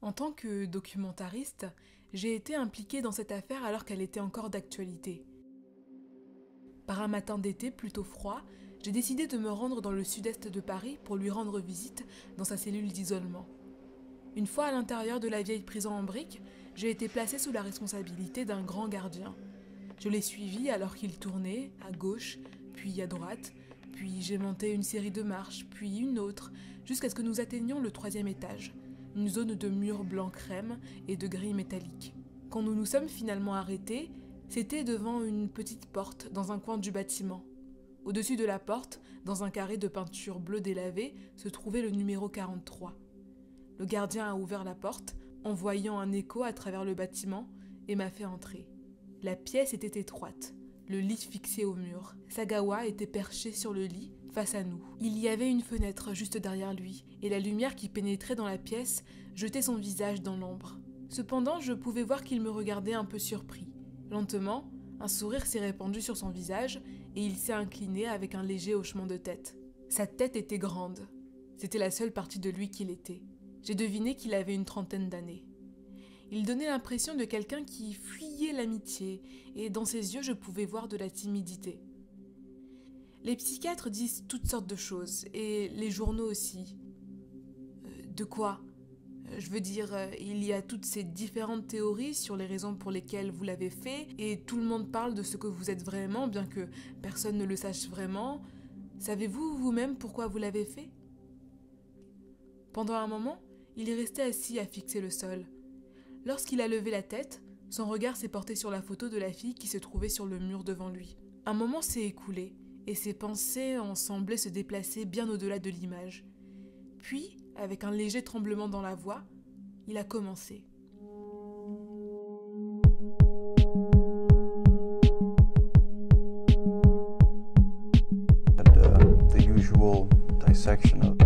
En tant que documentariste, j'ai été impliquée dans cette affaire alors qu'elle était encore d'actualité. Par un matin d'été plutôt froid, j'ai décidé de me rendre dans le sud-est de Paris pour lui rendre visite dans sa cellule d'isolement. Une fois à l'intérieur de la vieille prison en briques, j'ai été placée sous la responsabilité d'un grand gardien. Je l'ai suivi alors qu'il tournait, à gauche, puis à droite, puis j'ai monté une série de marches, puis une autre, jusqu'à ce que nous atteignions le 3e étage, une zone de murs blanc crème et de grilles métalliques. Quand nous nous sommes finalement arrêtés, c'était devant une petite porte dans un coin du bâtiment. Au-dessus de la porte, dans un carré de peinture bleue délavée, se trouvait le numéro 43. Le gardien a ouvert la porte, en voyant un écho à travers le bâtiment, et m'a fait entrer. La pièce était étroite, le lit fixé au mur. Sagawa était perché sur le lit, face à nous. Il y avait une fenêtre juste derrière lui, et la lumière qui pénétrait dans la pièce jetait son visage dans l'ombre. Cependant, je pouvais voir qu'il me regardait un peu surpris. Lentement, un sourire s'est répandu sur son visage, et il s'est incliné avec un léger hochement de tête. Sa tête était grande. C'était la seule partie de lui qu'il était. J'ai deviné qu'il avait une trentaine d'années. Il donnait l'impression de quelqu'un qui fuyait l'amitié, et dans ses yeux je pouvais voir de la timidité. Les psychiatres disent toutes sortes de choses, et les journaux aussi. De quoi ? Je veux dire, il y a toutes ces différentes théories sur les raisons pour lesquelles vous l'avez fait, et tout le monde parle de ce que vous êtes vraiment, bien que personne ne le sache vraiment. Savez-vous vous-même pourquoi vous l'avez fait ? Pendant un moment, il est resté assis à fixer le sol. Lorsqu'il a levé la tête, son regard s'est porté sur la photo de la fille qui se trouvait sur le mur devant lui. Un moment s'est écoulé, et ses pensées en semblaient se déplacer bien au-delà de l'image. Puis, avec un léger tremblement dans la voix, il a commencé. The usual dissection of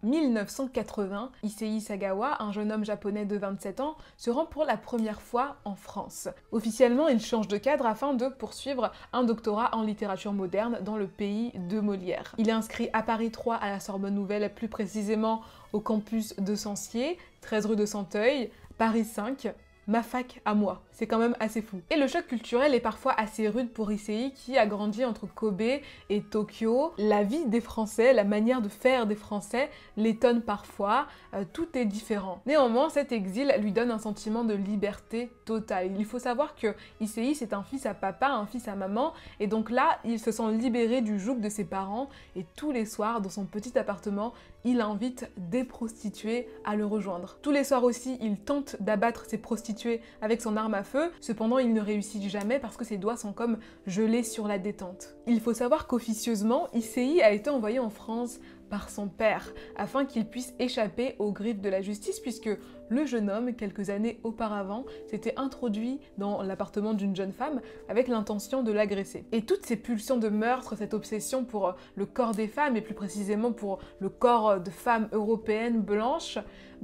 1980, Issei Sagawa, un jeune homme japonais de 27 ans, se rend pour la première fois en France. Officiellement, il change de cadre afin de poursuivre un doctorat en littérature moderne dans le pays de Molière. Il est inscrit à Paris 3 à la Sorbonne Nouvelle, plus précisément au campus de Sancier, 13 rue de Santeuil, Paris 5, ma fac à moi. C'est quand même assez fou. Et le choc culturel est parfois assez rude pour Issei qui a grandi entre Kobe et Tokyo. La vie des Français, la manière de faire des Français l'étonne parfois, tout est différent. Néanmoins, cet exil lui donne un sentiment de liberté totale. Il faut savoir que Issei c'est un fils à papa, un fils à maman, et donc là, il se sent libéré du joug de ses parents, et tous les soirs, dans son petit appartement, il invite des prostituées à le rejoindre. Tous les soirs aussi, il tente d'abattre ces prostituées avec son arme à feu, cependant il ne réussit jamais parce que ses doigts sont comme gelés sur la détente. Il faut savoir qu'officieusement, Issei a été envoyé en France par son père, afin qu'il puisse échapper aux griffes de la justice, puisque le jeune homme, quelques années auparavant, s'était introduit dans l'appartement d'une jeune femme avec l'intention de l'agresser. Et toutes ces pulsions de meurtre, cette obsession pour le corps des femmes, et plus précisément pour le corps de femmes européennes blanches,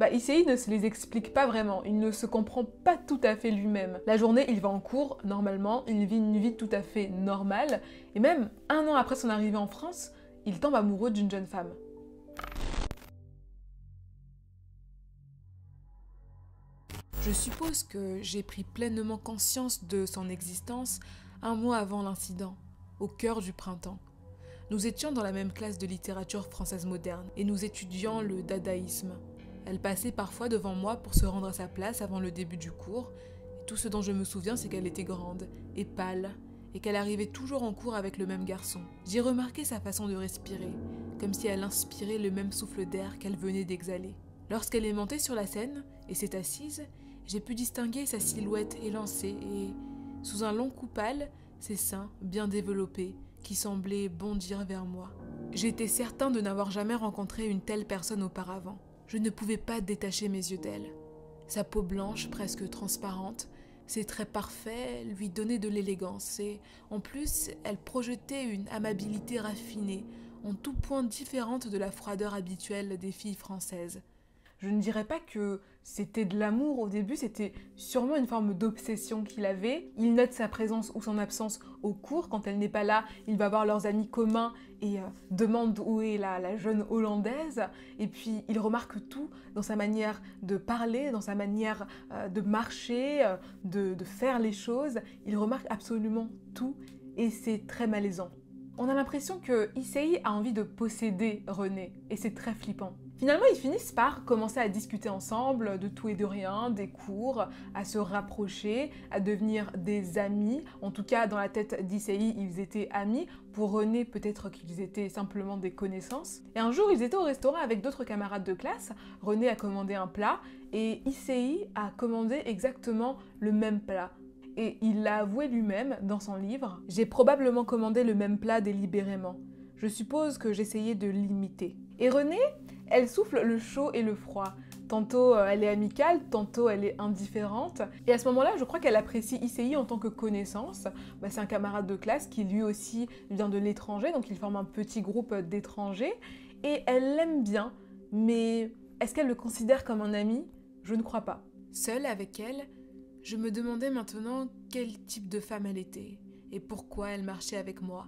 Issei ne se les explique pas vraiment, il ne se comprend pas tout à fait lui-même. La journée, il va en cours, normalement, il vit une vie tout à fait normale, et même un an après son arrivée en France, il tombe amoureux d'une jeune femme. Je suppose que j'ai pris pleinement conscience de son existence un mois avant l'incident, au cœur du printemps. Nous étions dans la même classe de littérature française moderne et nous étudions le dadaïsme. Elle passait parfois devant moi pour se rendre à sa place avant le début du cours. Et tout ce dont je me souviens, c'est qu'elle était grande et pâle, et qu'elle arrivait toujours en cours avec le même garçon. J'ai remarqué sa façon de respirer, comme si elle inspirait le même souffle d'air qu'elle venait d'exhaler. Lorsqu'elle est montée sur la scène et s'est assise, j'ai pu distinguer sa silhouette élancée et, sous un long cou pâle, ses seins bien développés qui semblaient bondir vers moi. J'étais certain de n'avoir jamais rencontré une telle personne auparavant. Je ne pouvais pas détacher mes yeux d'elle. Sa peau blanche, presque transparente, ses traits parfaits lui donnaient de l'élégance et, en plus, elle projetait une amabilité raffinée, en tout point différente de la froideur habituelle des filles françaises. Je ne dirais pas que c'était de l'amour au début, c'était sûrement une forme d'obsession qu'il avait. Il note sa présence ou son absence au cours. Quand elle n'est pas là, il va voir leurs amis communs et demande où est la jeune Hollandaise. Et puis il remarque tout dans sa manière de parler, dans sa manière de marcher, de faire les choses. Il remarque absolument tout et c'est très malaisant. On a l'impression que Issei a envie de posséder René et c'est très flippant. Finalement, ils finissent par commencer à discuter ensemble de tout et de rien, des cours, à se rapprocher, à devenir des amis. En tout cas, dans la tête d'Issei, ils étaient amis. Pour René, peut-être qu'ils étaient simplement des connaissances. Et un jour, ils étaient au restaurant avec d'autres camarades de classe. René a commandé un plat et Issei a commandé exactement le même plat. Et il l'a avoué lui-même dans son livre. « J'ai probablement commandé le même plat délibérément. Je suppose que j'essayais de l'imiter. » Et René, elle souffle le chaud et le froid. Tantôt elle est amicale, tantôt elle est indifférente. Et à ce moment-là, je crois qu'elle apprécie Issei en tant que connaissance. C'est un camarade de classe qui lui aussi vient de l'étranger, donc il forme un petit groupe d'étrangers. Et elle l'aime bien, mais est-ce qu'elle le considère comme un ami? Je ne crois pas. Seule avec elle, je me demandais maintenant quel type de femme elle était et pourquoi elle marchait avec moi.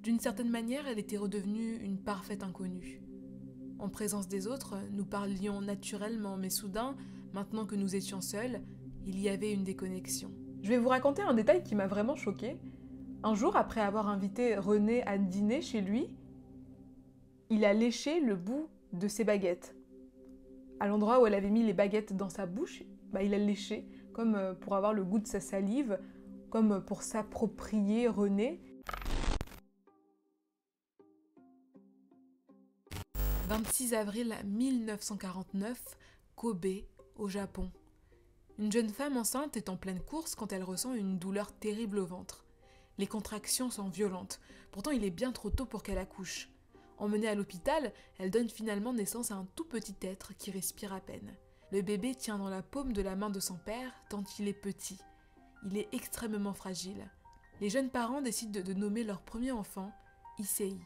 D'une certaine manière, elle était redevenue une parfaite inconnue. En présence des autres, nous parlions naturellement, mais soudain, maintenant que nous étions seuls, il y avait une déconnexion. Je vais vous raconter un détail qui m'a vraiment choquée. Un jour, après avoir invité René à dîner chez lui, il a léché le bout de ses baguettes. À l'endroit où elle avait mis les baguettes dans sa bouche, il a léché, comme pour avoir le goût de sa salive, comme pour s'approprier René. 26 avril 1949, Kobe, au Japon. Une jeune femme enceinte est en pleine course quand elle ressent une douleur terrible au ventre. Les contractions sont violentes, pourtant il est bien trop tôt pour qu'elle accouche. Emmenée à l'hôpital, elle donne finalement naissance à un tout petit être qui respire à peine. Le bébé tient dans la paume de la main de son père tant il est petit. Il est extrêmement fragile. Les jeunes parents décident de nommer leur premier enfant Issei.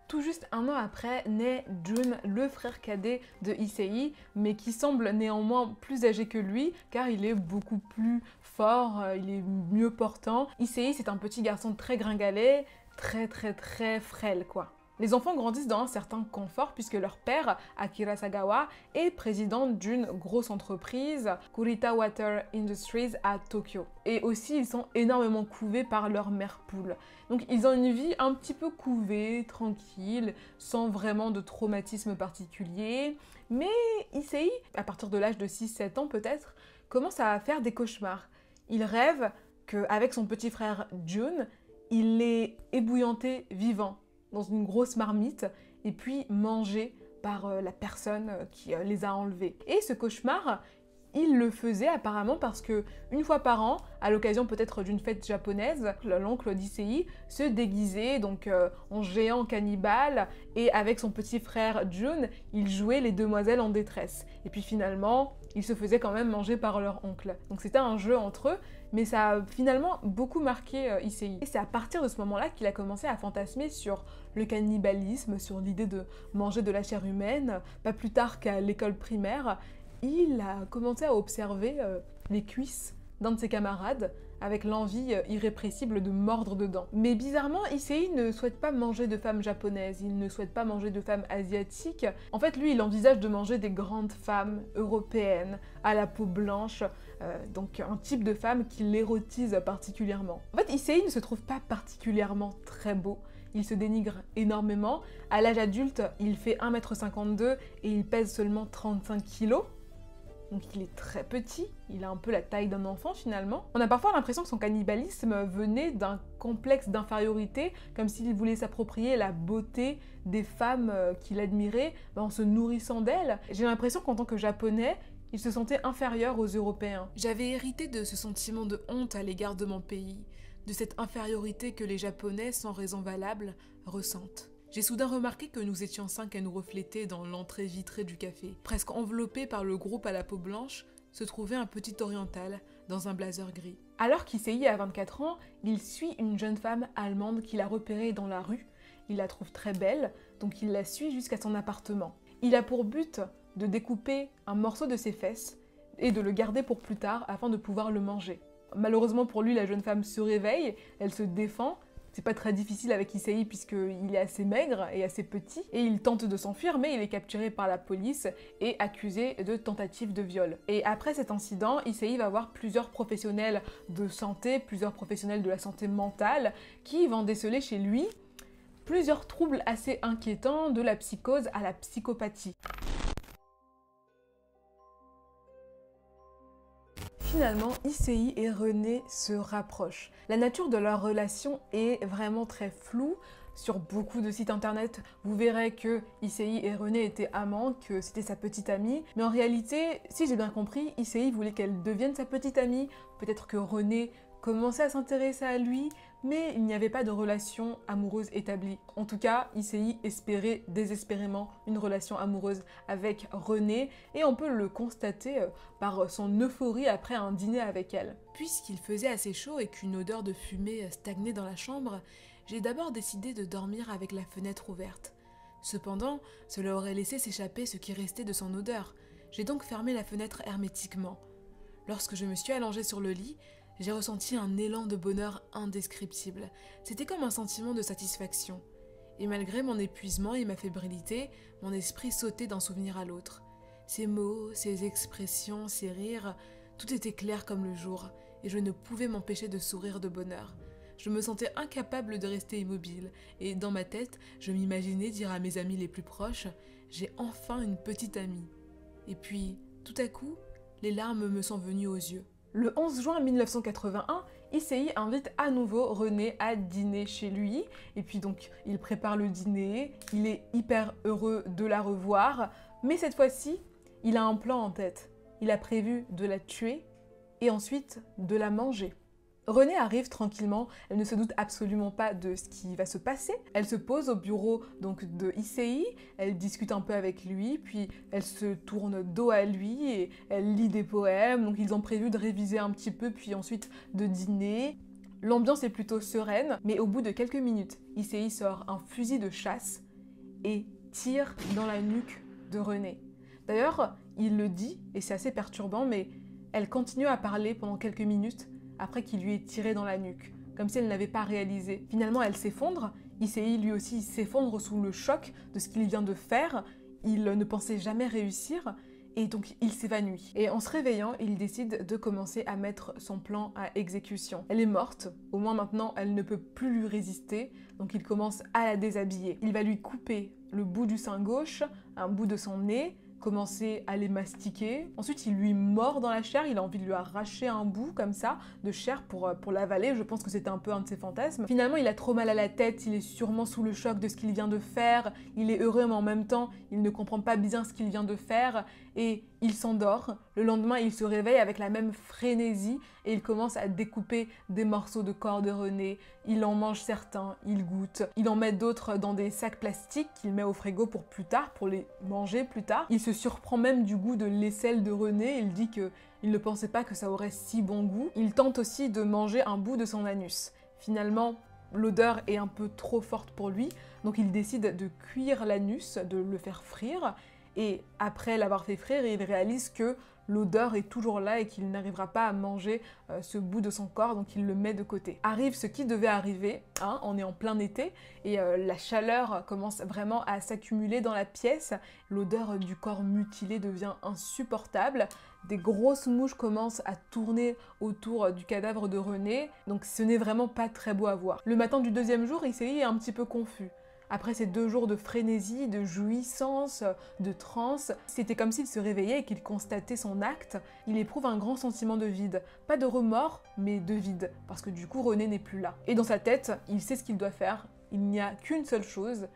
Tout juste un an après, naît Jun, le frère cadet de Issei, mais qui semble néanmoins plus âgé que lui, car il est beaucoup plus fort, il est mieux portant. Issei, c'est un petit garçon très gringalet, très frêle, quoi. Les enfants grandissent dans un certain confort puisque leur père, Akira Sagawa, est président d'une grosse entreprise, Kurita Water Industries à Tokyo. Et aussi, ils sont énormément couvés par leur mère poule. Donc ils ont une vie un petit peu couvée, tranquille, sans vraiment de traumatisme particulier. Mais Issei, à partir de l'âge de 6-7 ans peut-être, commence à faire des cauchemars. Il rêve qu'avec son petit frère Jun, il est ébouillanté vivant dans une grosse marmite et puis mangé par la personne qui les a enlevés. Et ce cauchemar, il le faisait apparemment parce que une fois par an, à l'occasion peut-être d'une fête japonaise, l'oncle d'Issei se déguisait donc en géant cannibale et avec son petit frère Jun, il jouait les demoiselles en détresse. Et puis finalement, ils se faisaient quand même manger par leur oncle. Donc c'était un jeu entre eux, mais ça a finalement beaucoup marqué Issei. Et c'est à partir de ce moment-là qu'il a commencé à fantasmer sur le cannibalisme, sur l'idée de manger de la chair humaine. Pas plus tard qu'à l'école primaire, il a commencé à observer les cuisses d'un de ses camarades avec l'envie irrépressible de mordre dedans. Mais bizarrement, Issei ne souhaite pas manger de femmes japonaises, il ne souhaite pas manger de femmes asiatiques. En fait, lui, il envisage de manger des grandes femmes européennes, à la peau blanche, donc un type de femme qui l'érotise particulièrement. En fait, Issei ne se trouve pas particulièrement très beau. Il se dénigre énormément. À l'âge adulte, il fait 1m52 et il pèse seulement 35 kg. Donc il est très petit, il a un peu la taille d'un enfant finalement. On a parfois l'impression que son cannibalisme venait d'un complexe d'infériorité, comme s'il voulait s'approprier la beauté des femmes qu'il admirait en se nourrissant d'elles. J'ai l'impression qu'en tant que japonais, il se sentait inférieur aux Européens. J'avais hérité de ce sentiment de honte à l'égard de mon pays, de cette infériorité que les Japonais, sans raison valable, ressentent. J'ai soudain remarqué que nous étions 5 à nous refléter dans l'entrée vitrée du café. Presque enveloppé par le groupe à la peau blanche, se trouvait un petit oriental dans un blazer gris. Alors qu'Issei a 24 ans, il suit une jeune femme allemande qu'il a repérée dans la rue. Il la trouve très belle, donc il la suit jusqu'à son appartement. Il a pour but de découper un morceau de ses fesses et de le garder pour plus tard afin de pouvoir le manger. Malheureusement pour lui, la jeune femme se réveille, elle se défend. C'est pas très difficile avec Issei puisqu'il est assez maigre et assez petit et il tente de s'enfuir mais il est capturé par la police et accusé de tentative de viol. Et après cet incident, Issei va voir plusieurs professionnels de santé, plusieurs professionnels de la santé mentale qui vont déceler chez lui plusieurs troubles assez inquiétants de la psychose à la psychopathie. Finalement, Issei et René se rapprochent. La nature de leur relation est vraiment très floue. Sur beaucoup de sites internet, vous verrez que Issei et René étaient amants, que c'était sa petite amie. Mais en réalité, si j'ai bien compris, Issei voulait qu'elle devienne sa petite amie. Peut-être que René commençait à s'intéresser à lui, mais il n'y avait pas de relation amoureuse établie. En tout cas, Issei espérait désespérément une relation amoureuse avec René, et on peut le constater par son euphorie après un dîner avec elle. Puisqu'il faisait assez chaud et qu'une odeur de fumée stagnait dans la chambre, j'ai d'abord décidé de dormir avec la fenêtre ouverte. Cependant, cela aurait laissé s'échapper ce qui restait de son odeur. J'ai donc fermé la fenêtre hermétiquement. Lorsque je me suis allongée sur le lit, j'ai ressenti un élan de bonheur indescriptible. C'était comme un sentiment de satisfaction. Et malgré mon épuisement et ma fébrilité, mon esprit sautait d'un souvenir à l'autre. Ces mots, ces expressions, ces rires, tout était clair comme le jour, et je ne pouvais m'empêcher de sourire de bonheur. Je me sentais incapable de rester immobile, et dans ma tête, je m'imaginais dire à mes amis les plus proches « J'ai enfin une petite amie ». Et puis, tout à coup, les larmes me sont venues aux yeux. Le 11 juin 1981, Issei invite à nouveau René à dîner chez lui. Et puis donc, il prépare le dîner, il est hyper heureux de la revoir. Mais cette fois-ci, il a un plan en tête. Il a prévu de la tuer et ensuite de la manger. René arrive tranquillement, elle ne se doute absolument pas de ce qui va se passer. Elle se pose au bureau donc de Issei, elle discute un peu avec lui, puis elle se tourne dos à lui et elle lit des poèmes. Donc ils ont prévu de réviser un petit peu, puis ensuite de dîner. L'ambiance est plutôt sereine, mais au bout de quelques minutes, Issei sort un fusil de chasse et tire dans la nuque de René. D'ailleurs, il le dit, et c'est assez perturbant, mais elle continue à parler pendant quelques minutes après qu'il lui ait tiré dans la nuque, comme si elle n'avait pas réalisé. Finalement, elle s'effondre, Issei lui aussi s'effondre sous le choc de ce qu'il vient de faire, il ne pensait jamais réussir, et donc il s'évanouit. Et en se réveillant, il décide de commencer à mettre son plan à exécution. Elle est morte, au moins maintenant elle ne peut plus lui résister, donc il commence à la déshabiller. Il va lui couper le bout du sein gauche, un bout de son nez, commencer à les mastiquer. Ensuite, il lui mord dans la chair, il a envie de lui arracher un bout comme ça de chair pour l'avaler. Je pense que c'était un peu un de ses fantasmes. Finalement, il a trop mal à la tête, il est sûrement sous le choc de ce qu'il vient de faire. Il est heureux, mais en même temps, il ne comprend pas bien ce qu'il vient de faire et il s'endort. Le lendemain, il se réveille avec la même frénésie et il commence à découper des morceaux de corps de René. Il en mange certains, il goûte. Il en met d'autres dans des sacs plastiques qu'il met au frigo pour plus tard, pour les manger plus tard. Il se surprend même du goût de l'aisselle de René. Il dit qu'il ne pensait pas que ça aurait si bon goût. Il tente aussi de manger un bout de son anus. Finalement, l'odeur est un peu trop forte pour lui, donc il décide de cuire l'anus, de le faire frire. Et après l'avoir fait frire, il réalise que l'odeur est toujours là et qu'il n'arrivera pas à manger ce bout de son corps, donc il le met de côté. Arrive ce qui devait arriver, hein, on est en plein été, et la chaleur commence vraiment à s'accumuler dans la pièce. L'odeur du corps mutilé devient insupportable. Des grosses mouches commencent à tourner autour du cadavre de René, donc ce n'est vraiment pas très beau à voir. Le matin du deuxième jour, Issei est un petit peu confus. Après ces 2 jours de frénésie, de jouissance, de transe, c'était comme s'il se réveillait et qu'il constatait son acte. Il éprouve un grand sentiment de vide. Pas de remords, mais de vide, parce que du coup René n'est plus là. Et dans sa tête, il sait ce qu'il doit faire. Il n'y a qu'une seule chose,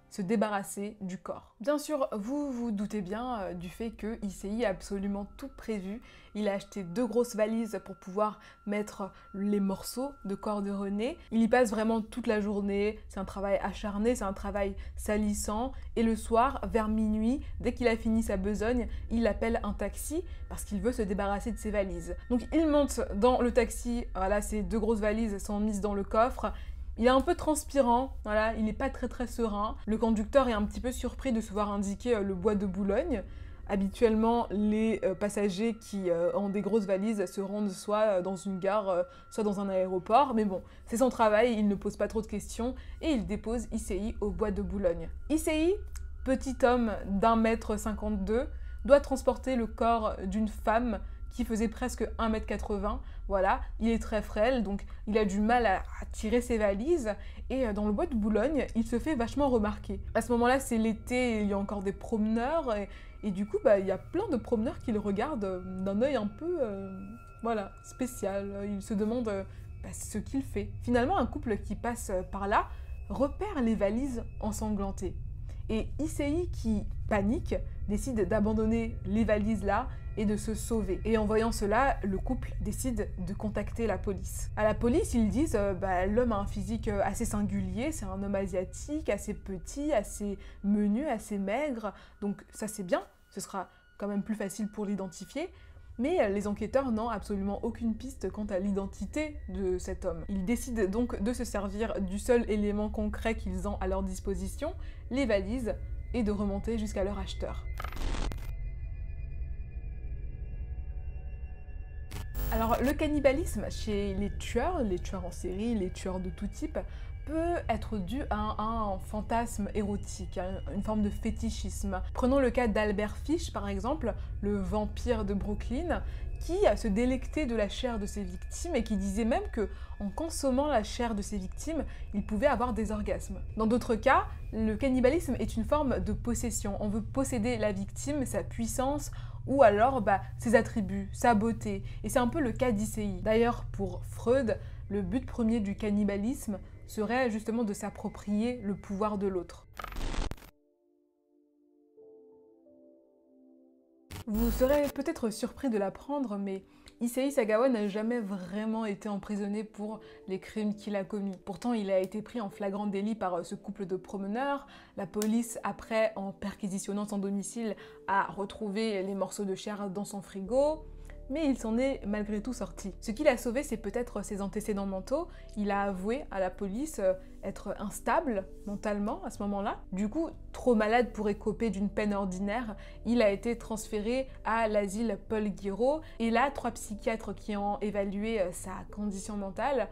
se débarrasser du corps. Bien sûr, vous vous doutez bien du fait que Issei a absolument tout prévu. Il a acheté 2 grosses valises pour pouvoir mettre les morceaux de corps de René. Il y passe vraiment toute la journée, c'est un travail acharné, c'est un travail salissant. Et le soir, vers minuit, dès qu'il a fini sa besogne, il appelle un taxi parce qu'il veut se débarrasser de ses valises. Donc il monte dans le taxi, voilà, ces 2 grosses valises sont mises dans le coffre. Il est un peu transpirant, voilà, il n'est pas très serein. Le conducteur est un petit peu surpris de se voir indiquer le bois de Boulogne. Habituellement, les passagers qui ont des grosses valises se rendent soit dans une gare, soit dans un aéroport. Mais bon, c'est son travail, il ne pose pas trop de questions et il dépose Issei au bois de Boulogne. Issei, petit homme d'1,52 m, doit transporter le corps d'une femme qui faisait presque 1,80 m. Voilà, il est très frêle, donc il a du mal à tirer ses valises. Et dans le bois de Boulogne, il se fait vachement remarquer. À ce moment-là, c'est l'été, il y a encore des promeneurs. Et du coup, il y a plein de promeneurs qui le regardent d'un œil un peu voilà, spécial. Ils se demandent ce qu'il fait. Finalement, un couple qui passe par là repère les valises ensanglantées. Et Issei, qui panique, décide d'abandonner les valises là et de se sauver. Et en voyant cela, le couple décide de contacter la police. À la police, ils disent l'homme a un physique assez singulier, c'est un homme asiatique, assez petit, assez menu, assez maigre, donc ça c'est bien, ce sera quand même plus facile pour l'identifier. Mais les enquêteurs n'ont absolument aucune piste quant à l'identité de cet homme. Ils décident donc de se servir du seul élément concret qu'ils ont à leur disposition, les valises, et de remonter jusqu'à leur acheteur. Alors, le cannibalisme chez les tueurs en série, les tueurs de tout type, peut être dû à un fantasme érotique, à une forme de fétichisme. Prenons le cas d'Albert Fish, par exemple, le vampire de Brooklyn, qui se délectait de la chair de ses victimes et qui disait même que, en consommant la chair de ses victimes, il pouvait avoir des orgasmes. Dans d'autres cas, le cannibalisme est une forme de possession. On veut posséder la victime, sa puissance, ou alors ses attributs, sa beauté. Et c'est un peu le cas d'Issei. D'ailleurs, pour Freud, le but premier du cannibalisme serait justement de s'approprier le pouvoir de l'autre. Vous serez peut-être surpris de l'apprendre, mais Issei Sagawa n'a jamais vraiment été emprisonné pour les crimes qu'il a commis. Pourtant, il a été pris en flagrant délit par ce couple de promeneurs. La police, après, en perquisitionnant son domicile, a retrouvé les morceaux de chair dans son frigo. Mais il s'en est malgré tout sorti. Ce qui l'a sauvé, c'est peut-être ses antécédents mentaux. Il a avoué à la police être instable mentalement à ce moment-là. Du coup, trop malade pour écoper d'une peine ordinaire, il a été transféré à l'asile Paul Guiraud. Et là, 3 psychiatres qui ont évalué sa condition mentale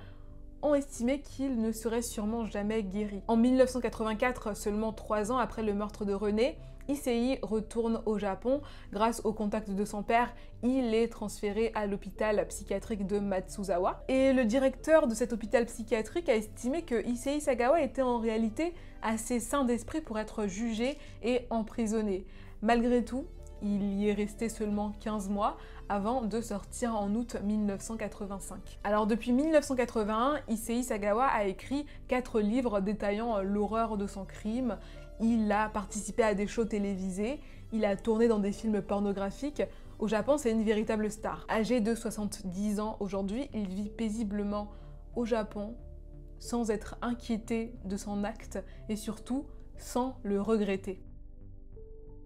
ont estimé qu'il ne serait sûrement jamais guéri. En 1984, seulement 3 ans après le meurtre de René, Issei retourne au Japon. Grâce au contact de son père, il est transféré à l'hôpital psychiatrique de Matsuzawa. Et le directeur de cet hôpital psychiatrique a estimé que Issei Sagawa était en réalité assez sain d'esprit pour être jugé et emprisonné. Malgré tout, il y est resté seulement 15 mois avant de sortir en août 1985. Alors depuis 1981, Issei Sagawa a écrit 4 livres détaillant l'horreur de son crime. Il a participé à des shows télévisés, il a tourné dans des films pornographiques. Au Japon, c'est une véritable star. Âgé de 70 ans aujourd'hui, il vit paisiblement au Japon sans être inquiété de son acte et surtout sans le regretter.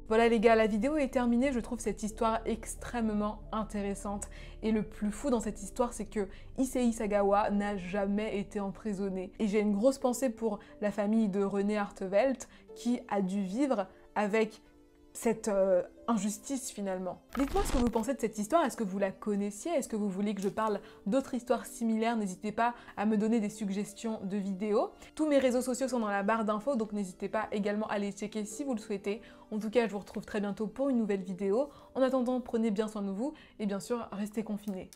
Voilà les gars, la vidéo est terminée, je trouve cette histoire extrêmement intéressante. Et le plus fou dans cette histoire, c'est que Issei Sagawa n'a jamais été emprisonné. Et j'ai une grosse pensée pour la famille de René Artevelt qui a dû vivre avec cette injustice finalement. Dites-moi ce que vous pensez de cette histoire, est-ce que vous la connaissiez? Est-ce que vous voulez que je parle d'autres histoires similaires? N'hésitez pas à me donner des suggestions de vidéos. Tous mes réseaux sociaux sont dans la barre d'infos, donc n'hésitez pas également à les checker si vous le souhaitez. En tout cas, je vous retrouve très bientôt pour une nouvelle vidéo. En attendant, prenez bien soin de vous et bien sûr, restez confinés.